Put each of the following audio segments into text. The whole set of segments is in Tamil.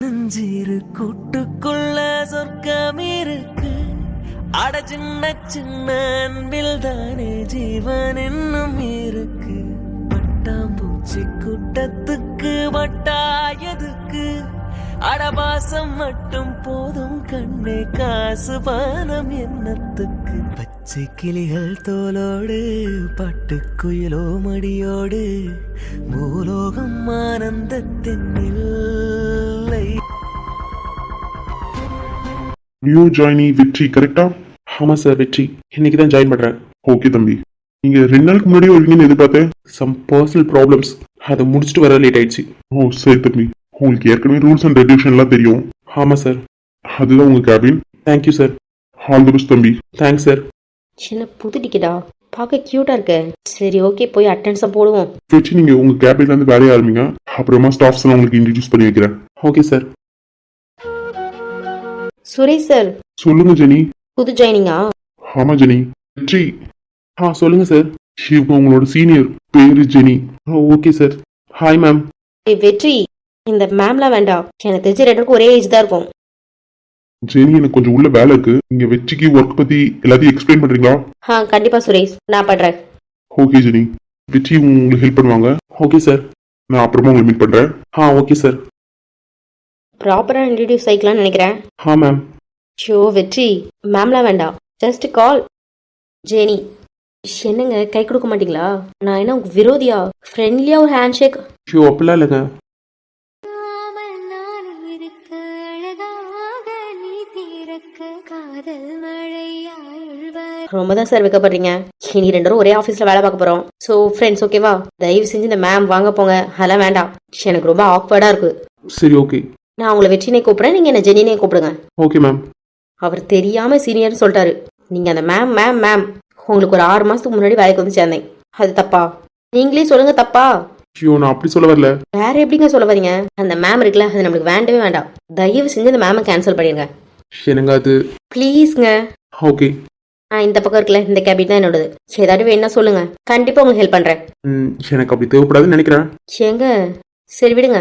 நெஞ்சிரு கூட்டுக்குள்ள சொர்க்கம் இருக்கு. அட சின்ன சின்ன அன்பில் தானே ஜீவன் இன்னும் இருக்கு. பட்டாம்பூச்சி கூட்டத்துக்கு வட்டாயதுக்கு. அடபாசம் மட்டும் போதும் கண்ணே, காசு பானம் என்னத்துக்கு. பச்சை கிளிகள் தோலோடு பட்டுக்குயிலோ மடியோடு பூலோகம் ஆனந்தத்தின் இல்லை. நியூ ஜாயினி வெற்றி கரெக்டா? ஆமா சார், வெற்றி இன்னைக்கு தான் ஜாயின் பண்றேன். ஓகே தம்பி, நீங்க 2 நாளுக்கு முன்னாடி வருவீங்கன்னு எதிர்பார்த்தேன். சம் பர்சனல் ப்ராப்ளம்ஸ், அதை முடிச்சுட்டு வர லேட் ஆயிடுச்சு. ஓ சரி தம்பி, உங்களுக்கு ஏற்கனவே ரூல்ஸ் அண்ட் ரெகுலேஷன்லாம் தெரியும். ஆமா சார், அதுதான் உங்க cabin. Thank you sir. All the best தம்பி. Thanks sir. சின்ன புது டிக்கெட்டா, பார்க்க கியூட்டா இருக்க. சரி ஓகே, போய் அட்டெண்டன்ஸை போடுவோம். வெற்றி, நீங்க உங்க கேபின்ல இருந்து வேலையை ஆரம்பிங்க. அப்புறமா ஸ்டாஃப்ஸ் எல்லாம் உங்களுக்கு இன்ட்ரடியூஸ் பண்ணி வைக்கிறேன். Okay sir. சுரேஷ் சார், சொல்லுங்க ஜெனி. புது ஜாயினிங்கா? ஆமா ஜெனி. வெற்றி. சொல்லுங்க சார். இவங்க உங்களோட சீனியர், பேரு Jenny. Okay sir. Hi ma'am. வெற்றி, இந்த மேம்லாம் வேண்டாம். எனக்கு தெரிஞ்ச 2 பேருக்கும் ஒரே ஏஜ் தான் இருக்கும். ஜெனி, எனக்கு கொஞ்சம் உள்ள வேலை இருக்கு. நீங்க வெற்றிக்கு ஒர்க் பத்தி எல்லாத்தையும் எக்ஸ்பிளைன் பண்றீங்களா? கண்டிப்பா சுரேஷ், நான் பண்றேன். Okay Jenny. வெற்றி உங்களுக்கு ஹெல்ப் பண்ணுவாங்க. ஓகே சார், நான் அப்புறமா உங்களை மீட் பண்றேன். Okay sir. ப்ராப்பரா இன்ட்ரடியூஸ் ஆயிக்கலாம்னு நினைக்கிறேன். மேம். ஷோ வெற்றி, மேம்லாம் வேண்டாம். Just call Jenny. என்னங்க கை கொடுக்க மாட்டீங்களா? நான் என்ன உங்க விரோதியா? ஃப்ரெண்ட்லியா ஒரு ஹேண்ட் ஷேக். ஷோ அப்படிலாம் இல்லைங்க. ரொம்ப தான் சார் வைக்கப்படுறீங்க. இனி 2 பேரும் ஒரே ஆஃபீஸ்ல வேலை பார்க்க போறோம். ஸோ ஃப்ரெண்ட்ஸ் ஓகேவா? தயவு செஞ்சு இந்த மேம் வாங்க போங்க அதெல்லாம் வேண்டாம். எனக்கு ரொம்ப ஆக்வர்டா இருக்கு. சரி ஓகே. நான் உங்களை வெற்றினே கூப்பிடுறேன், நீங்க என்ன ஜெனினே கூப்பிடுங்க. Okay ma'am. அவர் தெரியாம சீனியர்னு சொல்லிட்டாரு. நீங்க அந்த மேம் மேம் மேம் உங்களுக்கு ஒரு 6 மாசத்துக்கு முன்னாடி வேலைக்கு வந்து சேர்ந்தேன். அது தப்பா? நீங்களே சொல்லுங்க தப்பா? ஐயோ, நான் அப்படி சொல்ல வரல. வேற எப்படிங்க சொல்ல வரீங்க? அந்த மேம் இருக்குல்ல, அது நம்மளுக்கு வேண்டவே வேண்டாம். தயவு செஞ்சு அந்த மேமை கேன்சல் பண்ணிருங்க. என்னங்க அது? ப்ளீஸ்ங்க. ஓகே. இந்த பக்கம் இருக்குல்ல, இந்த கேபின் தான் என்னோடது. ஏதாவது வேணா சொல்லுங்க, கண்டிப்பா உங்களுக்கு ஹெல்ப் பண்றேன். எனக்கு அப்படி தேவைப்படாதுன்னு நினைக்கிறேன். ஏங்க சரி விடுங்க.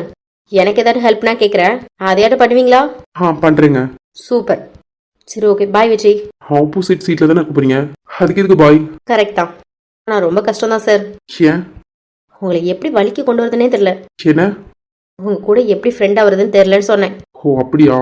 எனக்கு ஏதாவது ஹெல்ப்னா கேக்குறேன், அதையாட்டும் பண்ணுவீங்களா? பண்றேங்க. சூப்பர். சரி ஓகே, பாய் வெற்றி. ஆப்போசிட் சீட்ல தானே இருக்க போறீங்க, அதுக்கு எதுக்கு பாய்? கரெக்ட் தான், ஆனா ரொம்ப கஷ்டம் தான் சார். ஏன்? உங்களை எப்படி வலிக்கு கொண்டு வரதுன்னே தெரியல. என்ன? உங்க கூட எப்படி ஃப்ரெண்ட் ஆகுறதுன்னு தெரியலன்னு சொன்னேன். அப்படியா?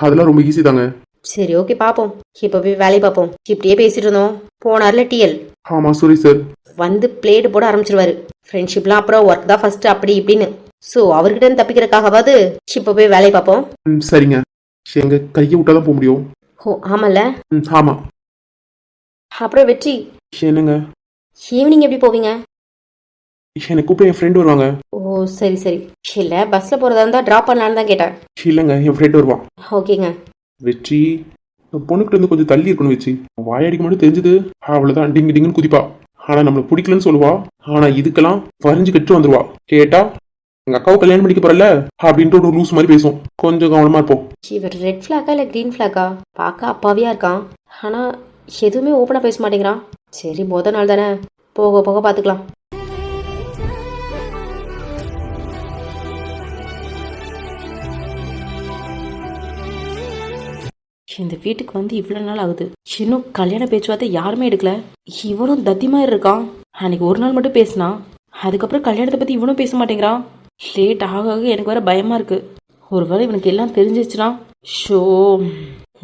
அதெல்லாம் ரொம்ப ஈஸி தாங்க. சரி ஓகே, பாப்போம். இப்ப போய் வேலையை பார்ப்போம். இப்படியே பேசிட்டு இருந்தோம். போனார்ல டிஎல். ஆமா சரி சார். வந்து பிளேடு போட ஆரம்பிச்சிருவாரு. ஃப்ரெண்ட்ஷிப்லாம் அப்புறம் ஒர்க் தான் ஃபர்ஸ்ட் அப்படி இப்படின்னு. ஸோ அவர்கிட்ட இருந்து தப்பிக்கிறதுக்காகவாது இப்ப போய் வேலையை பார்ப்போம். சரிங்க. எங்க கையை விட்டாதான் போக முடியும். ஆமால. ஆமா. அப்புறம் வெற்றி, என்னங்க? ஈவினிங் எப்படி போவீங்க? எனக்கு கூப்பிட்டு என் ஃப்ரெண்ட் வருவாங்க. ஓ சரி சரி. இல்ல பஸ்ல போறதா இருந்தா டிராப் பண்ணலான்னு தான் கேட்டேன். இல்லைங்க, என் ஃப்ரெண்ட் வருவான். ஓகேங்க. வெற்றி, பொண்ணுக்கிட்ட இருந்து கொஞ்சம் தள்ளி இருக்கணும் வெற்றி. வாயாடிக்கு மட்டும் தெரிஞ்சது அவ்வளவுதான் டிங்கு டிங்குன்னு குதிப்பா. ஆனா நம்மள பிடிக்கலன்னு சொல்லுவா. ஆனா இதுக்கெல்லாம் வரைஞ்சு கட்டு வந்துருவா. கேட்டா எங்க அக்காவை கல்யாணம் பண்ணிக்க போறல அப்படின்ட்டு ஒரு லூஸ் மாதிரி பேசும். கொஞ்சம் கவனமா இருப்போம். இவர் ரெட் ஃபிளாக்கா இல்ல கிரீன் ஃபிளாக்கா? பார்க்க அப்பாவியா இருக்கான், ஆனா எதுவுமே ஓப்பனா பேச மாட்டேங்கிறான். சரி மொதல் நாள் தானே, போக போக பாத்துக்கலாம். இந்த வீட்டுக்கு வந்து இவ்வளவு நாள் ஆகுது, இன்னும் கல்யாண பேச்சுவார்த்தை யாருமே எடுக்கல. இவனும் தத்திமாரி இருக்கான். அன்னைக்கு ஒரு நாள் மட்டும் பேசினான், அதுக்கப்புறம் கல்யாணத்தை பத்தி இவனும் பேச மாட்டேங்கிறான். லேட் ஆக ஆக எனக்கு வேற பயமா இருக்கு. ஒருவேளை இவனுக்கு எல்லாம் தெரிஞ்சிச்சுன்னா ஷோ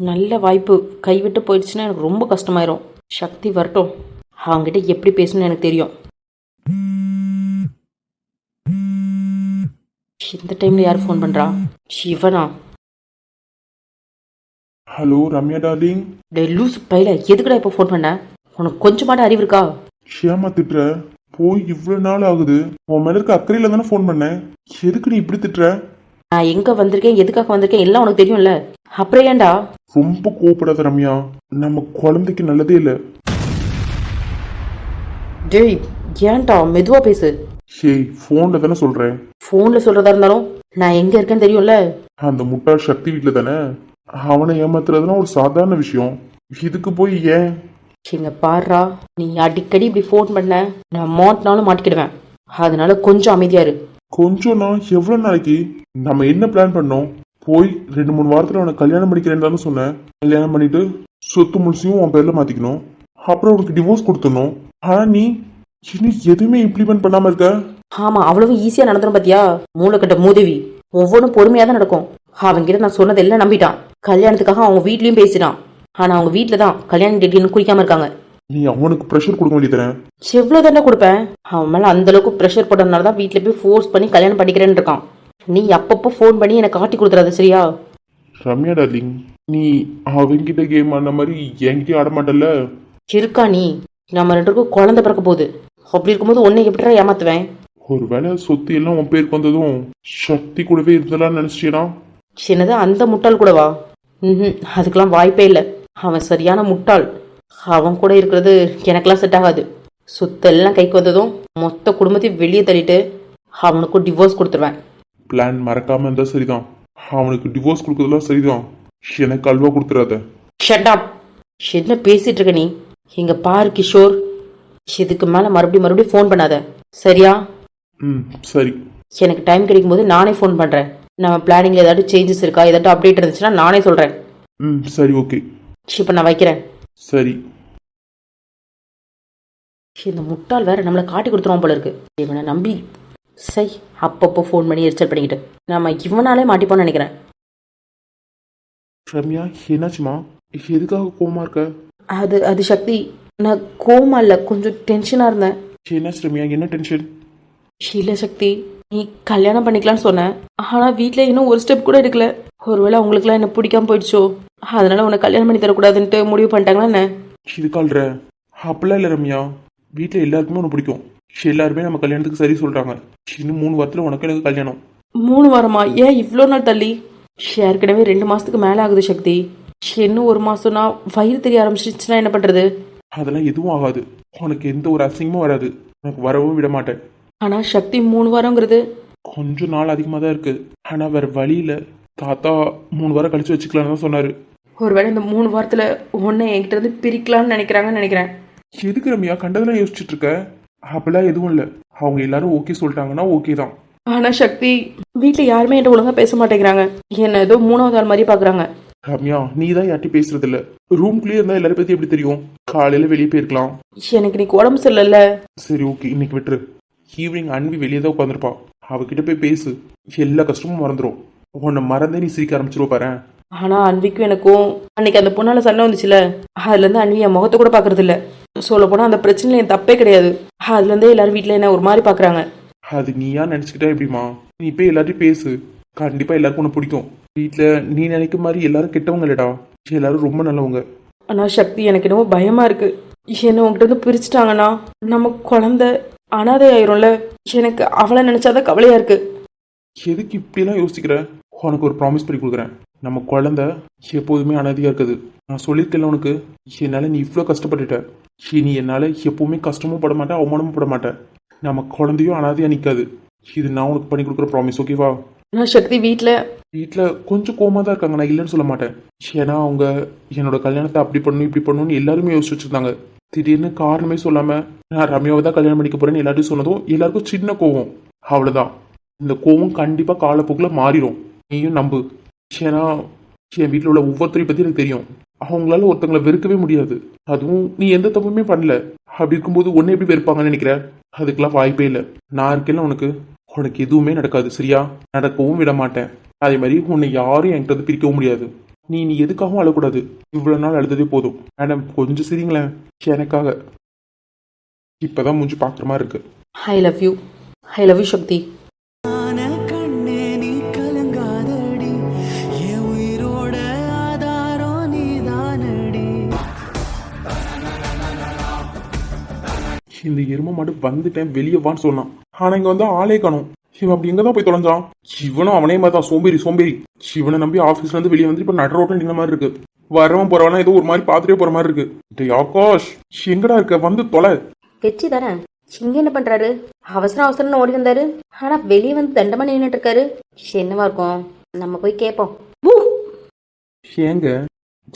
நல்ல வாய்ப்பு கைவிட்டு போயிடுச்சுன்னா எனக்கு ரொம்ப கஷ்டமாயிரும். சக்தி வரட்டும், அவங்ககிட்ட எப்படி பேசணும்னு எனக்கு தெரியும். இந்த டைம்ல யார் ஃபோன் பண்றா? சிவனா? Hello Ramya darling. டே லூஸ் பையில, எதுக்குடா இப்போ ஃபோன் பண்ண? உனக்கு கொஞ்சமாட்ட அறிவு இருக்கா? ஷியாமா திட்டுற? போய் இவ்வளவு நாள் ஆகுது. உன் மேல இருக்க அக்கறையில தானே ஃபோன் பண்ணேன். எதுக்கு நீ இப்படி திட்டுற? நான் எங்க வந்திருக்கேன், எதுக்காக வந்திருக்கேன் எல்லாம் உனக்கு தெரியும்ல, அப்புறம் ஏன்டா? ரொம்ப கோவப்படாத ரம்யா, நம்ம குழந்தைக்கு நல்லதே இல்ல. டேய் ஏன்டா மெதுவா பேசு. ஹேய், போன்ல தானே சொல்றேன். போன்ல சொல்றதா இருந்தாலும் நான் எங்க இருக்கேன்னு தெரியும்ல. அந்த முட்டாள் சக்தி வீட்டுல தானே. அவனை ஏமாத்துறதுனா ஒரு சாதாரண விஷயம், இதுக்கு போய் ஏன்? இங்க பாருடா, நீ அடிக்கடி இப்படி ஃபோன் பண்ண நான் மாட்டினாலும் மாட்டிக்கிடுவேன். அதனால கொஞ்சம் அமைதியா இரு. கொஞ்சம் நான் எவ்வளவு நாளைக்கு? நம்ம என்ன பிளான் பண்ணோம்? போய் 2-3 வாரத்துல உனக்கு கல்யாணம் பண்ணிக்கிறேன்னு தானே சொன்னேன். கல்யாணம் பண்ணிட்டு சொத்து முழுசையும் உன் பேர்ல மாத்திக்கணும், அப்புறம் உனக்கு டிவோர்ஸ் கொடுத்துடணும். ஆனா நீ இன்னும் எதுவுமே இம்ப்ளிமெண்ட் பண்ணாம இருக்க. ஆமா, அவ்வளவு ஈஸியா நடந்துரும் பாத்தியா? மூளைக்கட்ட மூதேவி. ஒவ்வொன்றும் பொறுமையா தான் நடக்கும். அவன்கிட்ட நான் சொன்னது எல்லாம் நம்பிட்டான். கல்யாணத்துக்காக அவங்க வீட்லயும் பேசிட்டான். ஆனா அவங்க வீட்டுல தான் கல்யாணம் டேட்னு குறிக்காம இருக்காங்க. நீ அவனுக்கு ப்ரெஷர் கொடுக்க வேண்டியது. எவ்வளவு தானே கொடுப்பேன்? அவன் மேல அந்த அளவுக்கு ப்ரெஷர் போட்டதுனால தான் வீட்டுல போய் ஃபோர்ஸ் பண்ணி கல்யாணம் பண்ணிக்கிறேன்னு இருக்கான். நீ அப்பப்போ ஃபோன் பண்ணி எனக்கு காட்டி கொடுத்துறாது, சரியா? ரம்யா டார்லிங், நீ அவங்கிட்ட கேம் ஆன மாதிரி என்கிட்டயும் ஆட மாட்டல்ல. இருக்கா நீ? நம்ம 2 பேருக்கும் குழந்தை பிறக்க போகுது. அப்படி இருக்கும்போது உன்னை எப்படிடா ஏமாத்துவேன்? ஒருவேளை சொத்து எல்லாம் உன் பேருக்கு வந்ததும் சக்தி கூடவே இருந்தலாம்னு நினைச்சிட்டா? சின்னதா அந்த முட்டாள் கூடவா? அதுக்கெல்லாம் வாய்ப்பே இல்லை. அவன் சரியான முட்டாள். அவன் கூட இருக்கிறது எனக்கெல்லாம் செட் ஆகாது. சொத்தெல்லாம் கைக்கு வந்ததும் மொத்த குடும்பத்தையும் வெளியே தள்ளிட்டு அவனுக்கும் டிவோர்ஸ் கொடுத்துருவேன். பிளான் மறக்காம இருந்தா சரிதான். அவனுக்கு டிவோர்ஸ் கொடுக்கறதுலாம் சரிதான். எனக்கு அல்வா கொடுத்துறாத. Shut up. என்ன பேசிட்டு இருக்க நீ? இங்க பாரு கிஷோர், இதுக்கு மேல மறுபடியும் ஃபோன் பண்ணாத, சரியா? சரி. எனக்கு டைம் கிடைக்கும் போது நானே ஃபோன் பண்றேன். நம்ம பிளானிங்ல ஏதாவது சேஞ்சஸ் இருக்கா, ஏதாவது அப்டேட் இருந்துச்சுன்னா நானே சொல்றேன். சரி, ஓகே. இப்ப நான் வைக்கிறேன். சரி. இந்த முட்டாள் வேற நம்மளை காட்டி கொடுத்துருவோம் போல இருக்கு. இவனை நம்பி சை அப்பப்போ ஃபோன் பண்ணி எரிச்சல் பண்ணிக்கிட்டு நம்ம இவனாலே மாட்டிப்போன்னு நினைக்கிறேன். ரம்யா, என்னாச்சுமா? எதுக்காக கோவமா இருக்க? அது சக்தி, நான் கோவமா இல்லை, கொஞ்சம் டென்ஷனா இருந்தேன். என்னாச்சு ரம்யா, என்ன டென்ஷன்? இல்ல சக்தி, நீ கல்யாணம் பண்ணிக்கலாம்னு சொன்னேன். ஆனா வீட்டுல இன்னும் ஒரு ஸ்டெப் கூட எடுக்கல. ஒருவேளை அவங்களுக்குலாம் என்ன பிடிக்காம போயிடுச்சோ, அதனால உன்னை கல்யாணம் பண்ணி தரக்கூடாதுன்ட்டு முடிவு பண்ணிட்டாங்களா என்ன? இது கால்ற அப்படிலாம் இல்லை ரம்யா. வீட்டில் எல்லாருக்குமே உனக்கு பிடிக்கும். எல்லாருமே நம்ம கல்யாணத்துக்கு சரி சொல்றாங்க. இன்னும் 3 வாரத்தில் உனக்கு எனக்கு கல்யாணம். 3 வாரமா? ஏன் இவ்வளோ நாள் தள்ளி? ஏற்கனவே 2 மாசத்துக்கு மேலே ஆகுது சக்தி. இன்னும் 1 மாசம்னா வயிறு தெரிய ஆரம்பிச்சிச்சுன்னா என்ன பண்றது? அதெல்லாம் எதுவும் ஆகாது. உனக்கு எந்த ஒரு அசிங்கமும் வராது. உனக்கு வரவும் விட மாட்டேன். ஆனா சக்தி 3 வாரங்கிறது கொஞ்சம் நாள் அதிகமாக தான் இருக்கு. ஆனா வேற வழியில தாத்தா 3 வாரம் கழிச்சு வச்சுக்கலான்னு தான் சொன்னாரு. ஒருவேளை இந்த 3 வாரத்துல உன்னை என்கிட்ட இருந்து பிரிக்கலாம்னு நினைக்கிறாங்கன்னு நினைக்கிறேன். எதுக்கு ரம்யா கண்டதெல்லாம் யோசிச்சுட்டு இருக்க? அப்படிலாம் எதுவும் இல்லை. அவங்க எல்லாரும் ஓகே சொல்லிட்டாங்கன்னா ஓகே தான். ஆனா சக்தி, வீட்டுல யாருமே என்கிட்ட ஒழுங்கா பேச மாட்டேங்கிறாங்க. என்ன ஏதோ 3வது ஆள் மாதிரி பாக்குறாங்க. ரம்யா, நீ தான் யார்ட்டையும் பேசுறது இல்ல. ரூம்குள்ளேயே இருந்தா எல்லாரும் பத்தி எப்படி தெரியும்? காலையில வெளியே போயிருக்கலாம். எனக்கு இன்னைக்கு உடம்பு சரியில்லைல்ல. சரி, ஓகே, இன்னைக்கு விட்டுரு. ஈவினிங் அன்பி வெளியே தான் உட்காந்துருப்பா. அவகிட்ட போய் பேசு. எல்லா கஷ்டமும் மறந்துடும். உன்னை மறந்தே நீ சிரிக்க ஆரம்பிச்சிருவ பாரு. ஆனா அன்விக்கும் எனக்கும் அன்னைக்கு அந்த பொண்ணால சண்டை வந்துச்சுல, அதுல இருந்து அன்வி என் முகத்தை கூட பாக்குறது இல்ல. சொல்ல போனா அந்த பிரச்சனையில என் தப்பே கிடையாது. அதுல இருந்தே எல்லாரும் வீட்டுல என்ன ஒரு மாதிரி பாக்குறாங்க. அது நீயா நினைச்சுக்கிட்டா எப்படிமா? நீ போய் எல்லாத்தையும் பேசு. கண்டிப்பா எல்லாருக்கும் உன்னை பிடிக்கும். வீட்டுல நீ நினைக்க மாதிரி எல்லாரும் கெட்டவங்க இல்லடா. எல்லாரும் ரொம்ப நல்லவங்க. ஆனா சக்தி, எனக்கு என்னவோ பயமா இருக்கு. என்ன உங்ககிட்ட இருந்து பிரிச்சுட்டாங்கன்னா நம்ம குழந்தை அனாதை ஆயிரும்ல. எனக்கு அவளை நினைச்சாதான் கவலையா இருக்கு. எதுக்கு இப்படிலாம் யோசிக்கிற? உனக்கு ஒரு ப்ராமிஸ் பண்ணி கொடுக்குறேன். நம்ம குழந்தை எப்போதுமே அனாதையா இருக்குது. நான் சொல்லியிருக்கேன்ல உனக்கு, என்னால நீ இவ்வளோ கஷ்டப்பட்டுட்ட. நீ என்னால எப்பவுமே கஷ்டமும் பட மாட்டேன், அவமானமும் பட மாட்டேன். நம்ம குழந்தையும் அனாதையா நிற்காது. இது நான் உனக்கு பண்ணி கொடுக்குற ப்ராமிஸ், ஓகேவா? நான் சக்தி வீட்டில் கொஞ்சம் கோமா தான் இருக்காங்க. நான் இல்லைன்னு சொல்ல மாட்டேன். ஏன்னா அவங்க என்னோட கல்யாணத்தை அப்படி பண்ணணும் இப்படி பண்ணணும்னு எல்லாருமே யோசிச்சு வச்சிருந்தாங்க. திடீர்னு காரணமே சொல்லாம நான் ரம்யாவை தான் கல்யாணம் பண்ணிக்க போறேன்னு எல்லாத்தையும் சொன்னதும் எல்லாருக்கும் சின்ன கோவம். அவ்வளவுதான். இந்த கோவம் கண்டிப்பா காலப்போக்கில் மாறிடும். நீயும் நம்பு. ஏன்னா என் வீட்டில் உள்ள ஒவ்வொருத்தரையும் பத்தி எனக்கு தெரியும். அவங்களால ஒருத்தங்களை வெறுக்கவே முடியாது. அதுவும் நீ எந்த தப்புமே பண்ணல. அப்படி இருக்கும்போது உன்னை எப்படி வெறுப்பாங்கன்னு நினைக்கிற? அதுக்கெல்லாம் வாய்ப்பே இல்லை. நான் இருக்கேன்ல உனக்கு. உனக்கு எதுவுமே நடக்காது, சரியா? நடக்கவும் விட மாட்டேன். அதே மாதிரி உன்னை யாரும் என்கிட்ட பிரிக்கவும் முடியாது. நீ எதுக்காகவும் அழக்கூடாது. இவ்வளவு நாள் அழுததே போதும். மேடம், கொஞ்சம் சரிங்களேன் எனக்காக. இப்பதான் மூஞ்சி பாக்குற மாதிரி இருக்கு. ஐ லவ் யூ சக்தி. இந்த எருமை மாடு வந்துட்டேன் வெளியே வான்னு சொன்னான். ஆனா இங்க வந்து ஆளே காணும். இவன் அப்படி எங்கதான் போய் தொலைஞ்சான்? இவனும் அவனே மாதிரி தான் சோம்பேறி. இவனை நம்பி ஆபீஸ்ல இருந்து வெளியே வந்து இப்ப நட ரோட்ல நின்ன மாதிரி இருக்கு. வரவன் போறவனா ஏதோ ஒரு மாதிரி பாத்துட்டே போற மாதிரி இருக்கு. ஆகாஷ், எங்கடா இருக்க? வந்து தொலை. வெற்றி தானே இங்க என்ன பண்றாரு? அவசரம் ஓடி வந்தாரு. ஆனா வெளியே வந்து தண்டமா நின்னுட்டு இருக்காரு. என்னவா இருக்கும்? நம்ம போய் கேட்போம். ஏங்க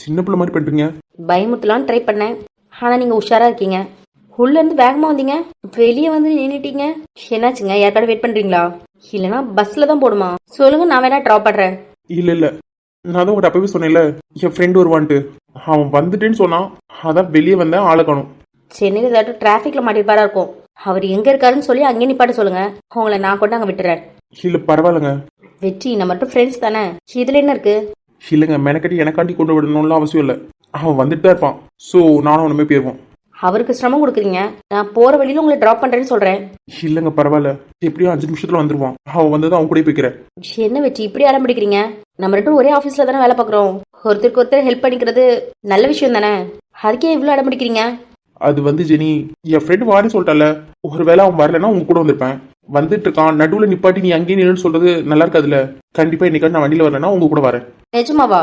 சின்ன பிள்ளை மாதிரி பண்றீங்க? பயமுத்தலான்னு ட்ரை பண்ணேன். ஆனா நீங்க உஷாரா இருக்கீங்க. உள்ள இருந்து வேகமா வந்தீங்க, வெளியே வந்து நின்னுட்டீங்க. என்னாச்சுங்க? யாருக்காவது வெயிட் பண்றீங்களா? இல்லைன்னா பஸ்ல தான் போடுமா? சொல்லுங்க, நான் வேணா ட்ராப் பண்றேன். இல்ல இல்ல, நான் தான் உங்கள்கிட்ட அப்பவே சொன்னேன்ல என் ஃப்ரெண்டு வருவான்ட்டு. அவன் வந்துட்டேன்னு சொன்னான், அதான் வெளியே வந்தேன், ஆளை காணோம். சென்னையில் ஏதாட்டும் டிராஃபிக்ல மாட்டிருப்பாரா இருக்கும். அவர் எங்க இருக்காருன்னு சொல்லி அங்கே நிப்பாட்ட சொல்லுங்க. உங்களை நான் கொண்டு அங்கே விட்டுறேன். இல்ல பரவாயில்லைங்க. வெற்றி, நம்ம மட்டும் ஃப்ரெண்ட்ஸ் தானே, இதுல என்ன இருக்கு? இல்லைங்க, மெனக்கட்டி எனக்காண்டி கொண்டு விடணும்னு அவசியம் இல்லை. அவன் வந்துட்டு தான் இருப்பான். ஸோ நானும் ஒன்றுமே போயிருவோம். அவருக்கு சிரமம் கொடுக்குறீங்க. நான் போற வழியில உங்களை டிராப் பண்றேன்னு சொல்றேன். இல்லைங்க பரவாயில்ல, எப்படியும் 5 நிமிஷத்துல வந்துருவான். அவன் வந்தது அவன் கூட போய்க்கிறேன். என்ன வெற்றி இப்படி ஆரம்பிக்கிறீங்க? நம்ம ரெண்டும் ஒரே ஆஃபீஸ்ல தானே வேலை பார்க்குறோம். ஒருத்தருக்கு ஒருத்தர் ஹெல்ப் பண்ணிக்கிறது நல்ல விஷயம் தானே. அதுக்கே இவ்வளோ அடம்பிடிக்கிறீங்க? அது வந்து ஜெனி, என் ஃப்ரெண்டு வாரி சொல்லிட்டால, ஒருவேளை அவன் வரலன்னா உங்க கூட வந்திருப்பேன். வந்துட்டு இருக்கான், நடுவில் நிப்பாட்டி நீ அங்கேயே நின்னு சொல்றது நல்லா இருக்காதுல்ல. கண்டிப்பா இன்னைக்காட்டு நான் வண்டியில வரலன்னா உங்க கூட வரேன். நிஜமாவா?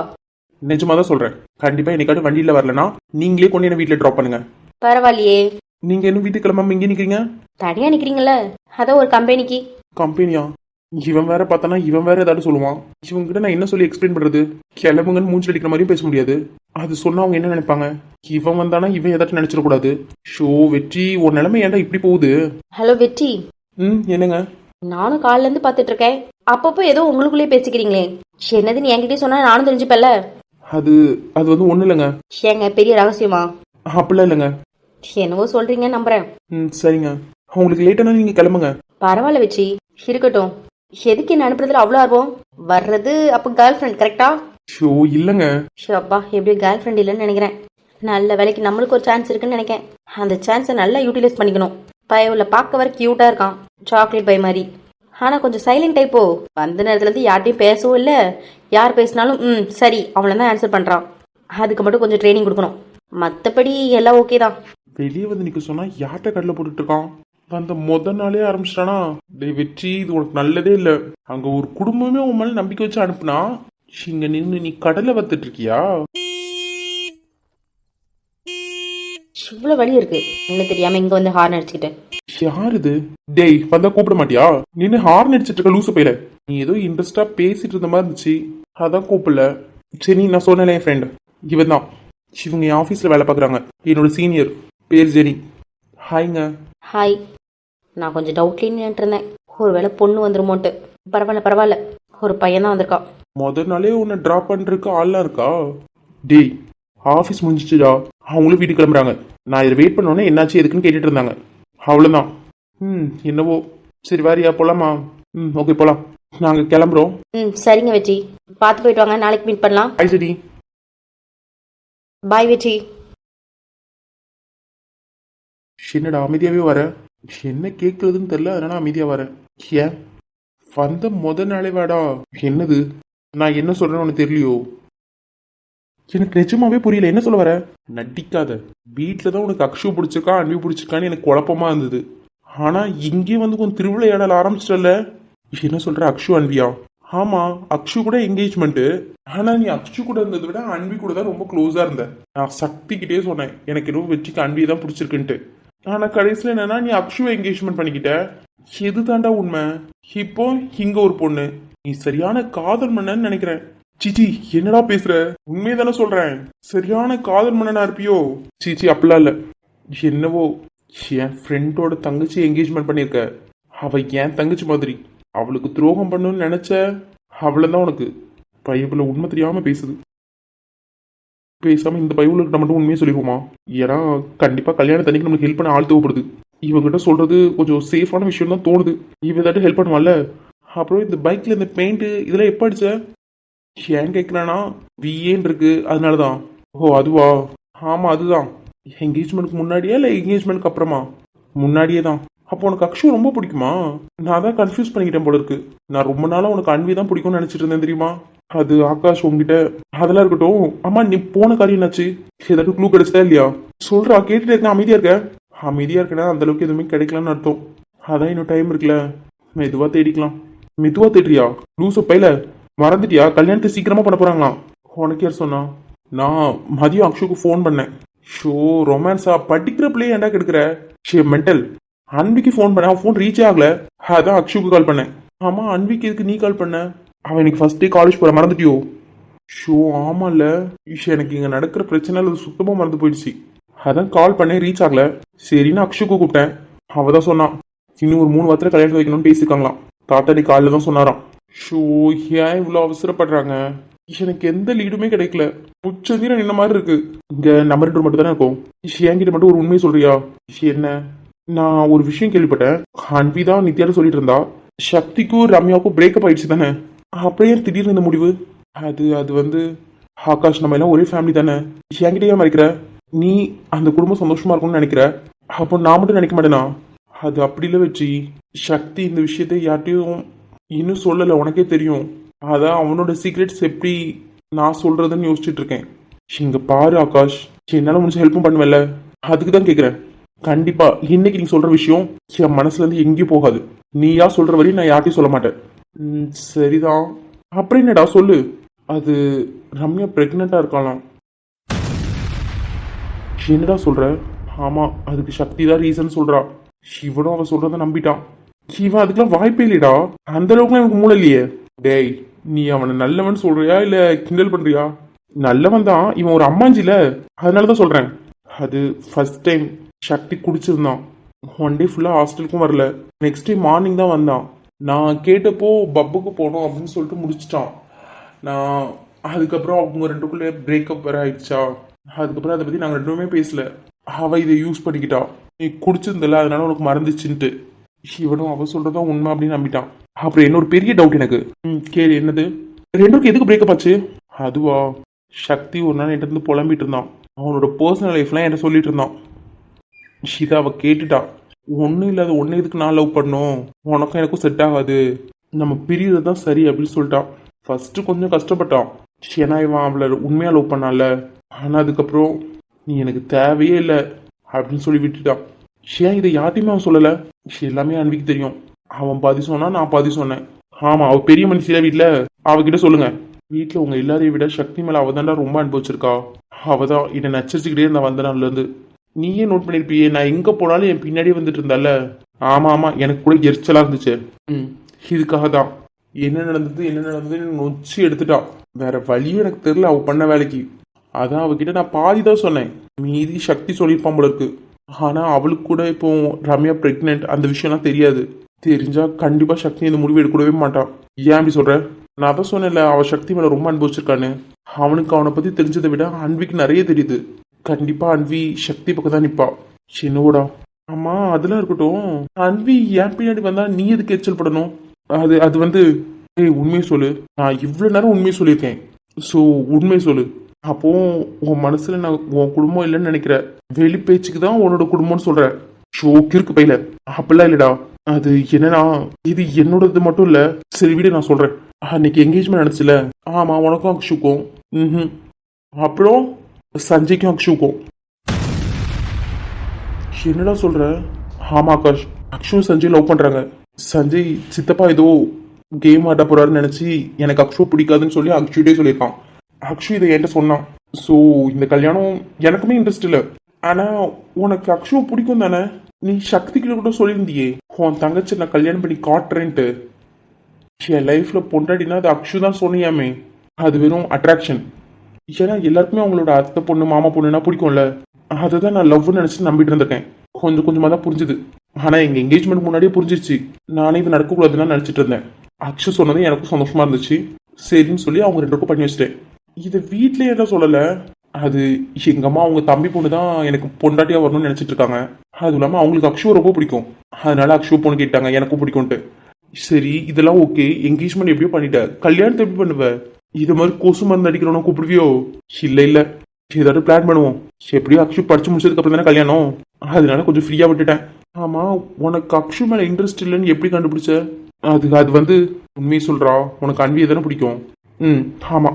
நிஜமா தான் சொல்றேன். கண்டிப்பா இன்னைக்காட்டு வண்டியில வரலன்னா நீங்களே கொண்டு என்ன வீட்டுல ட்ராப் பண்ணுங்க. பரவாயில்லையே, நீங்க இன்னும் வீட்டுக்கு கிளம்பாம இங்கே நிக்கிறீங்க? தனியா நிக்கிறீங்கல்ல, அதான் ஒரு கம்பெனிக்கு. கம்பெனியா? இவன் வேற பார்த்தானா, இவன் வேற ஏதாவது சொல்லுவான். இவங்கிட்ட நான் என்ன சொல்லி எக்ஸ்பிளைன் பண்றது? கிளம்புங்கன்னு மூஞ்சில் அடிக்கிற மாதிரியும் பேச முடியாது. அது சொன்னா அவங்க என்ன நினைப்பாங்க? இவன் வந்தானா இவன் ஏதாச்சும் நினைச்சிடக்கூடாது. ஷோ வெற்றி, உன் நிலைமை ஏன்டா இப்படி போகுது? ஹலோ வெற்றி. என்னங்க? நானும் காலைல இருந்து பார்த்துட்டு இருக்கேன். அப்பப்போ ஏதோ உங்களுக்குள்ளேயே பேசிக்கிறீங்களே, என்னதுன்னு என்கிட்டயே சொன்னா நானும் தெரிஞ்சுப்பேன்ல. அது அது வந்து ஒன்றும் இல்லைங்க. ஏங்க பெரிய ரகசியமா? அப்படிலாம் இல்லைங்க. என்னவோ சொல்றீங்க, நம்புறேன். சரிங்க, உங்களுக்கு லேட்டானா நீங்க கிளம்புங்க. பரவாயில்ல வெற்றி, இருக்கட்டும். எதுக்கு என்ன அனுப்புறதுல அவ்வளோ ஆர்வம்? வர்றது அப்போ கேர்ள் ஃப்ரெண்ட் கரெக்டா? ஷோ இல்லைங்க. ஷோ அப்பா, எப்படியும் கேர்ள் ஃப்ரெண்ட் இல்லைன்னு நினைக்கிறேன். நல்ல வேலைக்கு நம்மளுக்கு ஒரு சான்ஸ் இருக்குன்னு நினைக்கிறேன். அந்த சான்ஸை நல்லா யூட்டிலைஸ் பண்ணிக்கணும். பயவுல பார்க்க வர கியூட்டா இருக்கான், சாக்லேட் பை மாதிரி. ஆனா கொஞ்சம் சைலண்ட் டைப்போ. வந்த நேரத்துல இருந்து யார்ட்டையும் பேசவும் இல்லை. யார் பேசினாலும் சரி அவளை தான் ஆன்சர் பண்றான். அதுக்கு மட்டும் கொஞ்சம் ட்ரைனிங் கொடுக்கணும். மற்றபடி எல்லாம் ஓகே தான். வெளியே வந்து நிக்க சொன்னா யார்கிட்ட கடலை போட்டுட்டு இருக்கான்? அந்த முத நாளே ஆரம்பிச்சிட்டானா? டேய் வெற்றி, இது உனக்கு நல்லதே இல்லை. அங்க ஒரு குடும்பமே உன் மேல நம்பிக்கை வச்சு அனுப்புனா, இங்க நின்று நீ கடலை வத்துட்டு இருக்கியா? இவ்வளவு வழி இருக்கு என்ன தெரியாம இங்க வந்து ஹார்ன் அடிச்சுக்கிட்டு. யார் இது? டேய் வந்தா கூப்பிட மாட்டியா? நின்று ஹார்ன் அடிச்சிட்டு இருக்க லூசு போயில. நீ ஏதோ இன்ட்ரெஸ்டா பேசிட்டு இருந்த மாதிரி இருந்துச்சு, அதான் கூப்பிடல. சரி, நான் சொன்னேன் என் ஃப்ரெண்ட் இவன் தான். இவங்க என் ஆஃபீஸில் வேலை பார்க்குறாங்க. என்னோட சீனியர், பேர் ஜெனி. ஹாய்ங்க. ஹாய். நான் கொஞ்சம் டவுட்லேயே நின்றுட்டு இருந்தேன், ஒருவேளை பொண்ணு வந்துருமோன்ட்டு. பரவாயில்ல பரவாயில்ல, ஒரு பையன் தான் வந்திருக்கான். முதல் நாளே உன்னை ட்ராப் பண்ணுறதுக்கு ஆள்லாம் இருக்கா? டேய் ஆஃபீஸ் முடிஞ்சிச்சுடா, அவங்களும் வீட்டுக்கு கிளம்புறாங்க. நான் இதை வெயிட் பண்ணோன்னே என்னாச்சு எதுக்குன்னு கேட்டுட்டு இருந்தாங்க. அவ்வளோதான். என்னவோ. சரி வாரியா போகலாமா? ஓகே போகலாம், நாங்கள் கிளம்புறோம். சரிங்க வெற்றி, பார்த்து போயிட்டு வாங்க, நாளைக்கு மீட் பண்ணலாம். Hi Jenny. பாய் வெற்றி. என்னடா அமைதியாகவே வர? என்ன கேட்குறதுன்னு தெரியல, அதனால அமைதியாக வர. ஏன் வந்த முத நாளே வாடா? என்னது நான் என்ன சொல்றேன்னு உனக்கு தெரியலையோ? எனக்கு நிஜமாவே புரியல, என்ன சொல்ல வர? நடிக்காத. வீட்டில் தான் உனக்கு அக்ஷு பிடிச்சிருக்கா அன்பு பிடிச்சிருக்கான்னு எனக்கு குழப்பமா இருந்தது. ஆனா இங்கே வந்து கொஞ்சம் திருவிளையாடல் ஆரம்பிச்சிட்டல. என்ன சொல்ற, அக்ஷு அன்வியா? ஆமா, அக்ஷு கூட என்கேஜ்மெண்ட்டு. ஆனா நீ அக்ஷு கூட இருந்ததை விட அன்வி கூட தான் ரொம்ப க்ளோஸா இருந்த. நான் சக்திக்கிட்டே சொன்னேன் எனக்கு இன்னும் வெற்றிக்கு அன்வியை தான் பிடிச்சிருக்குன்ட்டு. ஆனா கடைசியில் என்னன்னா நீ அக்ஷுவை என்கேஜ்மெண்ட் பண்ணிக்கிட்ட. எது தாண்டா உண்மை? இப்போ இங்க ஒரு பொண்ணு, நீ சரியான காதல் மன்னன்னு நினைக்கிறேன். சிச்சி என்னடா பேசுற? உண்மையை தானே சொல்றேன். சரியான காதல் மன்னனா இருப்பியோ? சிச்சி அப்படிலாம் இல்ல. என்னவோ என் ஃப்ரெண்டோட தங்கச்சி என்கேஜ்மெண்ட் பண்ணியிருக்க. அவ என் தங்கச்சி மாதிரி. அவளுக்கு துரோகம் பண்ணணும்னு நினைச்ச, அவ்வளவுதான். உனக்கு பைபிள் உண்மை தெரியாம பேசுது. பேசாம இந்த பைபிளுக்கு மட்டும் உண்மையை சொல்லிடுவோமா? ஏன்னா கண்டிப்பா கல்யாணத்தன்னைக்கு நமக்கு ஹெல்ப் பண்ண ஆள் தேவைப்படுது. இவங்கிட்ட சொல்றது கொஞ்சம் சேஃபான விஷயம் தான் தோணுது. இவ ஏதாட்டும் ஹெல்ப் பண்ணுவான்ல. அப்புறம் இந்த பைக்ல இந்த பெயிண்ட் இதெல்லாம் எப்போ அடிச்ச? ஏன் கேட்குறானா, விஏன்னு இருக்கு அதனாலதான். ஓ அதுவா? ஆமா அதுதான். என்கேஜ்மெண்ட்க்கு முன்னாடியா இல்லை என்கேஜ்மெண்ட்க்கு அப்புறமா? முன்னாடியே தான். அப்போ உனக்கு அக்ஷு ரொம்ப பிடிக்குமா? நான் தான் கன்ஃபியூஸ் பண்ணிக்கிட்டேன் போல இருக்கு. நான் ரொம்ப நாளாக உனக்கு அன்வி தான் பிடிக்கும்னு நினச்சிட்டு இருந்தேன் தெரியுமா? அது ஆகாஷ் உங்ககிட்ட. அதெல்லாம் இருக்கட்டும். அம்மா நீ போன காரியம் என்னாச்சு? ஏதாட்டும் க்ளூ கிடைச்சதா இல்லையா? சொல்றா, கேட்டுட்டு இருக்கேன். அமைதியா இருக்க. அமைதியா இருக்கேன்னா அந்த அளவுக்கு எதுவுமே கிடைக்கலான்னு அர்த்தம். அதான் இன்னும் டைம் இருக்குல்ல, மெதுவா தேடிக்கலாம். மெதுவா தேடுறியா? லூசு பையில மறந்துட்டியா? கல்யாணத்தை சீக்கிரமா பண்ண போறாங்களாம். உனக்கு யார் சொன்னா? நான் மதியம் அக்ஷுக்கு ஃபோன் பண்ணேன். ஷோ ரொமான்ஸா? படிக்கிற பிள்ளைய ஏன்டா கெடுக்கிற? ஷே மென்டல். அன்விக்கு ஃபோன் பண்ணேன், அவன் ஃபோன் ரீச் ஆகல. அதான் அக்ஷுக்கு கால் பண்ணேன். ஆமா அன்விக்கு எதுக்கு நீ கால் பண்ண? அவன் இன்னைக்கு ஃபர்ஸ்ட் டே காலேஜ் போற, மறந்துட்டியோ? ஷோ ஆமால. எனக்கு இங்க நடக்கிற பிரச்சனை அது சுத்தமா மறந்து போயிடுச்சு. அதான் கால் பண்ணேன், ரீச் ஆகல. சரின்னு அக்ஷுக்கு கூப்பிட்டேன். அவதான் சொன்னான் இன்னும் ஒரு 3 வாரத்துல கல்யாணம் வைக்கணும்னு பேசியிருக்காங்களாம். தாத்தா நீ காலில் தான் சொன்னாராம். ஷோ, ஏன் இவ்வளோ அவசரப்படுறாங்க? எனக்கு எந்த லீடுமே கிடைக்கல. உச்சந்தீரம் நின்ன மாதிரி இருக்கு. இங்க நம்ம 2 மட்டும் தானே இருக்கோம். என்கிட்ட மட்டும் ஒரு உண்மையை சொல்றியா? என்ன? நான் ஒரு விஷயம் கேள்விப்பட்டேன். அன்வி தான் நித்யால சொல்லிட்டு இருந்தா சக்திக்கும் ரம்யாவுக்கும் பிரேக்கப் ஆயிடுச்சு தானே. அப்படியே திடீர்னு இந்த முடிவு? அது அது வந்து ஆகாஷ், நம்ம எல்லாம் ஒரே ஃபேமிலி தானே. என்கிட்ட ஏன் மறைக்கிற? நீ அந்த குடும்பம் சந்தோஷமா இருக்கும்னு நினைக்கிற, அப்போ நான் மட்டும் நினைக்க மாட்டேனா? அது அப்படி இல்லை வச்சு. சக்தி இந்த விஷயத்தை யார்ட்டையும் இன்னும் சொல்லலை, உனக்கே தெரியும். அதான் அவனோட சீக்ரெட்ஸ் எப்படி நான் சொல்றதுன்னு யோசிச்சுட்டு இருக்கேன். இங்க பாரு ஆகாஷ், என்னால முடிஞ்ச ஹெல்ப்பும் பண்ணுவேன்ல, அதுக்கு தான் கேட்குறேன். கண்டிப்பா இன்னைக்கு நீ சொல்ற விஷயம் என் மனசுல இருந்து எங்கேயும் போகாது. நீயா சொல்ற வரையும் நான் யார்ட்டையும் சொல்ல மாட்டேன். சரிதான். அப்புறம் என்னடா சொல்லு. அது ரம்யா பிரெக்னெண்டா இருக்கலாம். என்னடா சொல்ற? ஆமா, அதுக்கு சக்தி தான் ரீசன் சொல்றா. இவனும் அவ சொல்றத நம்பிட்டான். இவன் அதுக்கெல்லாம் வாய்ப்பே இல்லையடா. அந்த அளவுக்குலாம் எனக்கு மூளை இல்லையே. டேய், நீ அவனை நல்லவன் சொல்றியா இல்ல கிண்டல் பண்றியா? நல்லவன் தான். இவன் ஒரு அம்மாஞ்சில, அதனாலதான் சொல்றேன். அது ஃபர்ஸ்ட் டைம் சக்தி குடிச்சிருந்தான். ஒன் டே ஃபுல்லா ஹாஸ்டலுக்கும் வரல. நெக்ஸ்ட் டே மார்னிங் தான் வந்தான். நான் கேட்டப்போ பப்புக்கு போனோம் அப்படின்னு சொல்லிட்டு முடிச்சிட்டான். நான் அதுக்கப்புறம் அவங்க 2க்குள்ளே பிரேக்கப் வேற ஆயிடுச்சா. அதுக்கப்புறம் அதை பத்தி நாங்கள் 2 பேசல. அவ இதை யூஸ் பண்ணிக்கிட்டா. நீ குடிச்சிருந்தல, அதனால உனக்கு மறந்துச்சுன்ட்டு. இவனும் அவ சொல்றதான் உண்மை அப்படின்னு நம்பிட்டான். அப்புறம் இன்னொரு பெரிய டவுட் எனக்கு. கேளு, என்னது? 2க்கும் எதுக்கு பிரேக்கப் ஆச்சு? அதுவா, சக்தி ஒரு நாள் என்கிட்ட இருந்து புலம்பிட்டு இருந்தான். அவனோட பர்சனல் லைஃப்லாம் என்கிட்ட சொல்லிட்டு இருந்தான். இதை அவ கேட்டுட்டா. ஒன்றும் இல்லாத ஒன்று எதுக்கு நான் லவ் பண்ணோம், உனக்கும் எனக்கும் செட் ஆகாது, நம்ம பிரியறது தான் சரி அப்படின்னு சொல்லிட்டான். ஃபர்ஸ்ட் கொஞ்சம் கஷ்டப்பட்டான். ஏன்னா இவன் அவளை உண்மையாக லவ் பண்ணால. ஆனால் அதுக்கப்புறம் நீ எனக்கு தேவையே இல்லை அப்படின்னு சொல்லி விட்டுட்டான். ஏன் இதை யார்ட்டையுமே அவன் சொல்லலை? எல்லாமே அன்பிக்கு தெரியும். அவன் பாதி சொன்னான், நான் பாதி சொன்னேன். ஆமா, அவ பெரிய மனுஷியா வீட்டில். அவகிட்ட சொல்லுங்க. வீட்டில் உங்க எல்லாரையும் விட சக்தி மேலே அவ தாண்டா ரொம்ப அனுபவிச்சிருக்கா. அவதான் என்னை நச்சரிச்சுக்கிட்டே இருந்தா வந்த நாள்லேருந்து. நீயே நோட் பண்ணிருப்பியே, நான் எங்க போனாலும் என் பின்னாடியே வந்துட்டு இருந்தால. ஆமா ஆமா, எனக்கு கூட எரிச்சலா இருந்துச்சு. இதுக்காக தான் என்ன நடந்ததுன்னு நொச்சி எடுத்துட்டான். வேற வழியும் எனக்கு தெரியல அவ பண்ண வேலைக்கு. அதான் அவகிட்ட நான் பாதி தான் சொன்னேன், மீதி சக்தி சொல்லியிருப்பான் போல இருக்கு. ஆனா அவளுக்கு கூட இப்போ ரம்யா பிரெக்னென்ட் அந்த விஷயம்லாம் தெரியாது. தெரிஞ்சா கண்டிப்பா சக்தி இந்த முடிவு எடுக்கவே மாட்டான். ஏன் அப்படி சொல்ற? நான் தான் சொன்னேன்ல, அவ சக்தி மேல ரொம்ப அனுபவிச்சிருக்கான்னு. அவனுக்கு அவனை பத்தி தெரிஞ்சதை விட அன்விக்கு நிறைய தெரியுது. கண்டிப்பா அன்வி சக்தி பக்கம் தான் நிப்பா. சின்னோடா. ஆமா, அதெல்லாம் இருக்கட்டும். அன்வி என் பின்னாடி வந்தா நீ எதுக்கு எச்சல் படணும்? அது அது வந்து உண்மையை சொல்லு. நான் இவ்வளவு நேரம் உண்மையை சொல்லியிருக்கேன். ஸோ உண்மையை சொல்லு. அப்போ உன் மனசுல நான் உன் குடும்பம் இல்லைன்னு நினைக்கிற. வெளி பேச்சுக்கு தான் உன்னோட குடும்பம்னு சொல்ற. ஷோ கிறுக்கு பையில. அப்படிலாம் இல்லடா. அது என்னன்னா, இது என்னோடது மட்டும் இல்ல. சரி விட, நான் சொல்றேன். அன்னைக்கு என்கேஜ்மெண்ட் நடந்துச்சுல. ஆமா, உனக்கும் அக்ஷுக்கும். அப்புறம் சஞ்சய்க்கும் அக்ஷுக்கும். என்னடா சொல்ற? ஆமா ஆகாஷ், அக்ஷு சஞ்சய் லவ் பண்றாங்க. சஞ்சய் சித்தப்பா ஏதோ கேம் ஆட போறாருன்னு நினைச்சு எனக்கு அக்ஷு பிடிக்காதுன்னு சொல்லி அக்ஷுட்டே சொல்லியிருக்கான். அக்ஷு இதை என்கிட்ட சொன்னான். ஸோ இந்த கல்யாணம் எனக்குமே இன்ட்ரெஸ்ட் இல்லை. ஆனா உனக்கு அக்ஷு பிடிக்கும் தானே? நீ சக்தி கிட்ட கூட சொல்லியிருந்தியே உன் தங்கச்சி நான் கல்யாணம் பண்ணி காட்டுறேன்ட்டு. என் லைஃப்ல பொண்டாடினா அது அக்ஷு தான் சொன்னியாமே. அது வெறும் அட்ராக்ஷன். ஏன்னா எல்லாருக்குமே அவங்களோட அத்தை பொண்ணு மாமா பொண்ணுன்னா பிடிக்கும்ல. அதை தான் நான் லவ்னு நினைச்சு நம்பிட்டு இருந்திருக்கேன். கொஞ்சம் கொஞ்சமா தான் புரிஞ்சுது. ஆனா எங்க என்கேஜ்மெண்ட் முன்னாடியே புரிஞ்சிருச்சு. நானே இது நடக்கக்கூடாதுன்னு நினைச்சிட்டு இருந்தேன். அக்ஷு சொன்னது எனக்கும் சந்தோஷமா இருந்துச்சு. சரின்னு சொல்லி அவங்க 2 பண்ணி வச்சிட்டேன். இதை வீட்லயே என்ன சொல்லல. அது எங்க அம்மா அவங்க தம்பி பொண்ணு தான் எனக்கு பொண்டாட்டியா வரணும்னு நினைச்சிட்டு இருக்காங்க. அதுவும் இல்லாம அவங்களுக்கு அக்ஷு ரொம்ப பிடிக்கும். அதனால அக்ஷு பொண்ணு கேட்டாங்க, எனக்கும் பிடிக்கும்ட்டு. சரி, இதெல்லாம் ஓகே. என்கேஜ்மெண்ட் எப்படியோ பண்ணிட்ட, கல்யாணத்தை எப்படி பண்ணுவ? இது மாதிரி கொசு மருந்து அடிக்கிறவன கூப்பிடுவியோ? இல்ல ஏதாவது பிளான் பண்ணுவோம். எப்படியோ அக்ஷு படிச்சு முடிச்சதுக்கு அப்புறம் தானே கல்யாணம். அதனால கொஞ்சம் ஃப்ரீயா விட்டுட்டேன். ஆமா, உனக்கு அக்ஷு மேல இன்ட்ரெஸ்ட் இல்லைன்னு எப்படி கண்டுபிடிச்ச? அது வந்து உண்மையை சொல்றா, உனக்கு அன்வியை தானே பிடிக்கும்? ஆமா,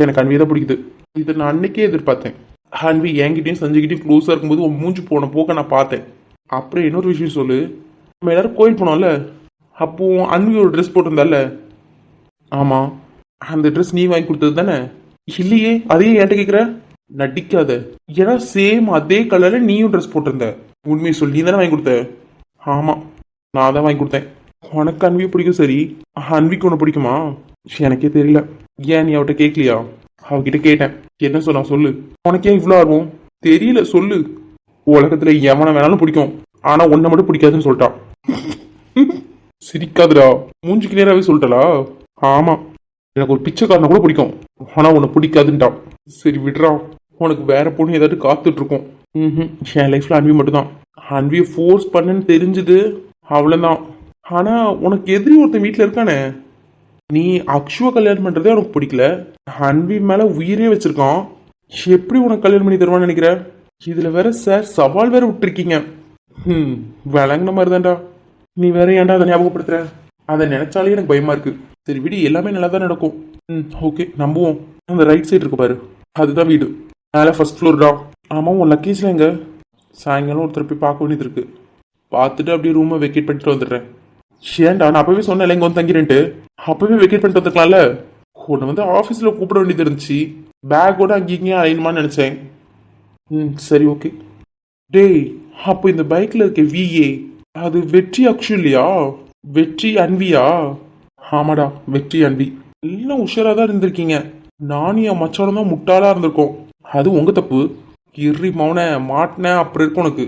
எனக்கு அன்வியை தான் பிடிக்குது. இதை நான் அன்னைக்கே எதிர்பார்த்தேன். அன்வி என்கிட்டயும் சஞ்சய்கிட்டயும் க்ளோஸா இருக்கும்போது உன் மூஞ்சி போன போக்க நான் பார்த்தேன். அப்புறம் இன்னொரு விஷயம் சொல்லு. நம்ம எல்லாரும் கோயில் போனோம்ல, அப்போ அன்வி ஒரு ட்ரெஸ் போட்டிருந்தால. ஆமா, அந்த ட்ரெஸ் நீ வாங்கி கொடுத்தது தானே? இல்லையே, அதையே என்கிட்ட கேட்குற? நடிக்காத. ஏன்னா சேம் அதே கலர்ல நீயும் ட்ரெஸ் போட்டிருந்த. உண்மையை சொல்லி நீ தானே வாங்கி கொடுத்த? ஆமா, நான் தான் வாங்கி கொடுத்தேன். உனக்கு அன்வியை பிடிக்கும். சரி, அன்விக்கு உன்னை பிடிக்குமா? எனக்கே தெரியல. ஏன் நீ அவட்ட கேட்கலையா? அவகிட்ட கேட்டேன். என்ன சொன்னா சொல்லு. உனக்கே இவ்வளோ ஆகும்? தெரியல, சொல்லு. உலகத்துல எவனை வேணாலும் பிடிக்கும், ஆனா உன்னை மட்டும் பிடிக்காதுன்னு சொல்லிட்டான். சிரிக்காதுடா, மூஞ்சிக்கு நேராவே சொல்லிட்டலா. ஆமா, எனக்கு ஒரு பிச்சைக்காரனை கூட பிடிக்கும், ஆனா உன்னை பிடிக்காதுன்ட்டான். சரி விடுறா, உனக்கு வேற பொண்ணு ஏதாட்டு காத்துட்டு இருக்கோம். என் லைஃப்ல அன்வி மட்டும்தான். அன்வியை ஃபோர்ஸ் பண்ணுன்னு தெரிஞ்சுது, அவ்வளவுதான். ஆனா உனக்கு எதிரி ஒருத்தன் வீட்டுல இருக்கானே, நீ அக்ஷுவ கல்யாணம் பண்றதே உனக்கு பிடிக்கல, அன்வி மேல உயிரே வச்சிருக்கான். எப்படி உனக்கு கல்யாணம் பண்ணி தருவான்னு நினைக்கிற? இதுல வேற சார் சவால் வேற விட்டுருக்கீங்க. விளங்குன மாதிரி தான்டா. நீ வேற ஏன்டா அதை ஞாபகப்படுத்துற? அதை நினைச்சாலே எனக்கு பயமா இருக்கு. சரி விடு, எல்லாமே நல்லா தான் நடக்கும். ஓகே நம்புவோம். அந்த ரைட் சைடு இருக்கு பாரு, அதுதான் வீடு. மேலே ஃபர்ஸ்ட் ஃப்ளோர் தான். ஆமா, உன் லக்கேஜ்ல எங்க? சாயங்காலம் ஒருத்தர் போய் பார்க்க வேண்டியது இருக்கு. பார்த்துட்டு அப்படியே ரூமை வெக்கேட் பண்ணிட்டு வந்துடுறேன். ஏன்டா, நான் அப்பவே சொன்னேன் இங்க வந்து தங்கிறேன்ட்டு. அப்பவே வெக்கேட் பண்ணிட்டு வந்துருக்கலாம்ல. உன்னை வந்து ஆஃபீஸில் கூப்பிட வேண்டியது இருந்துச்சு. பேக்கோட அங்கேயும் அலையணுமான்னு நினச்சேன். சரி ஓகே. டேய், அப்போ இந்த பைக்கில் இருக்க விஏ அது வெற்றி அக்ஷு இல்லையா? வெற்றி அன்வியா? ஆமாடா, வெற்றி அன்வி. எல்லாம் உஷாராக தான் இருந்திருக்கீங்க. நானும் என் மச்சாரம் தான் முட்டாளாக இருந்திருக்கோம். அது உங்கள் தப்பு. இறி மௌன மாட்டினேன் அப்புறம் இருக்கும் உனக்கு.